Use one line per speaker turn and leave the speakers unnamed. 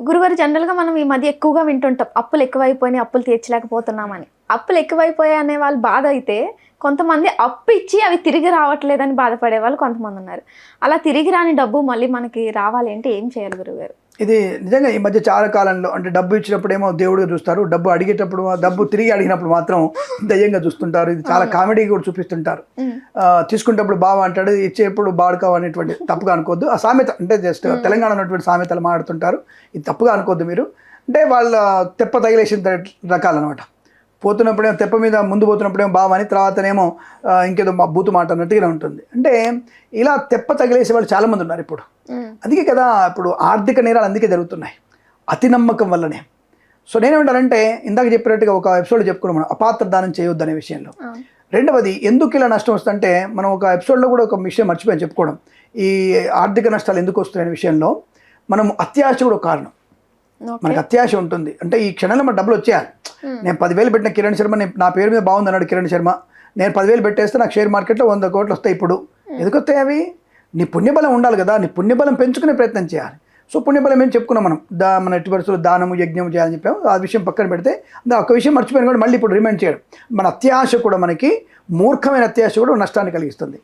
గురుగారు జనరల్‌గా మనం ఈ మధ్య ఎక్కువగా వింటుంటాం. అప్పులు ఎక్కువైపోయినాయి, అప్పులు తీర్చలేకపోతున్నామని. అప్పులు ఎక్కువైపోయాయి అనే వాళ్ళు బాధ అయితే, కొంతమంది అప్పు ఇచ్చి అవి తిరిగి రావట్లేదని బాధపడే వాళ్ళు కొంతమందున్నారు. అలా తిరిగి రాని డబ్బు మళ్ళీ మనకి రావాలి అంటే ఏం చేయాలి గురుగారు?
ఇది నిజంగా ఈ మధ్య చాలా కాలంలో అంటే డబ్బు ఇచ్చినప్పుడేమో దేవుడిగా చూస్తారు. డబ్బు అడిగేటప్పుడు డబ్బు తిరిగి అడిగినప్పుడు మాత్రం దెయ్యంగా చూస్తుంటారు. ఇది చాలా కామెడీ కూడా చూపిస్తుంటారు. తీసుకునేటప్పుడు బావ అంటాడు, ఇచ్చేప్పుడు బాడుకావు అనేటువంటి తప్పుగా అనుకోవద్దు. ఆ సామెత అంటే జస్ట్ తెలంగాణ ఉన్నటువంటి సామెతలు మాట్లాడుతుంటారు. ఇది తప్పుగా అనుకోవద్దు మీరు. అంటే వాళ్ళ తెప్ప తగిలేసిన రకాలన్నమాట. పోతున్నప్పుడేమో తెప్ప మీద ముందు పోతున్నప్పుడేమో బావ అని, తర్వాతనేమో ఇంకేదో బూతు మాట అన్నట్టుగానే ఉంటుంది. అంటే ఇలా తెప్ప తగిలేసే వాళ్ళు చాలామంది ఉన్నారు ఇప్పుడు. అందుకే కదా ఇప్పుడు ఆర్థిక నేరాలు అందుకే జరుగుతున్నాయి, అతి నమ్మకం వల్లనే. సో నేనేమంటానంటే ఇందాక చెప్పినట్టుగా ఒక ఎపిసోడ్ చెప్పుకున్నాం మనం, అపాత్ర దానం చేయొద్దు అనే విషయంలో. రెండవది ఎందుకు ఇలా నష్టం వస్తుందంటే, మనం ఒక ఎపిసోడ్లో కూడా ఒక విషయం మర్చిపోయాం చెప్పుకోవడం. ఈ ఆర్థిక నష్టాలు ఎందుకు వస్తున్నాయనే విషయంలో మనం అత్యాశ కూడా ఒక కారణం. మనకు అత్యాశ ఉంటుంది. అంటే ఈ క్షణంలో మన డబ్బులు వచ్చేయాలి. నేను 10,000 పెట్టిన కిరణ్ శర్మ నా పేరు మీద బాగుంది అన్నాడు కిరణ్ శర్మ. నేను 10,000 పెట్టేస్తే నాకు షేర్ మార్కెట్లో 100 కోట్లు వస్తాయి. ఇప్పుడు ఎందుకు వస్తాయి అవి? నీ పుణ్యబలం ఉండాలి కదా, నీ పుణ్యబలం పెంచుకునే ప్రయత్నం చేయాలి. సో పుణ్యబలం ఏం చెప్పుకున్నాం మనం, మన ఎట్టి పరిస్థితుల్లో దానము యజ్ఞం చేయాలని చెప్పాము. ఆ విషయం పక్కన పెడితే ఒక విషయం మర్చిపోయిన కూడా మళ్ళీ ఇప్పుడు రిమైండ్ చేయడం. మన అత్యాశ కూడా మనకి మూర్ఖమైన అత్యాశ కూడా నష్టాన్ని కలిగిస్తుంది.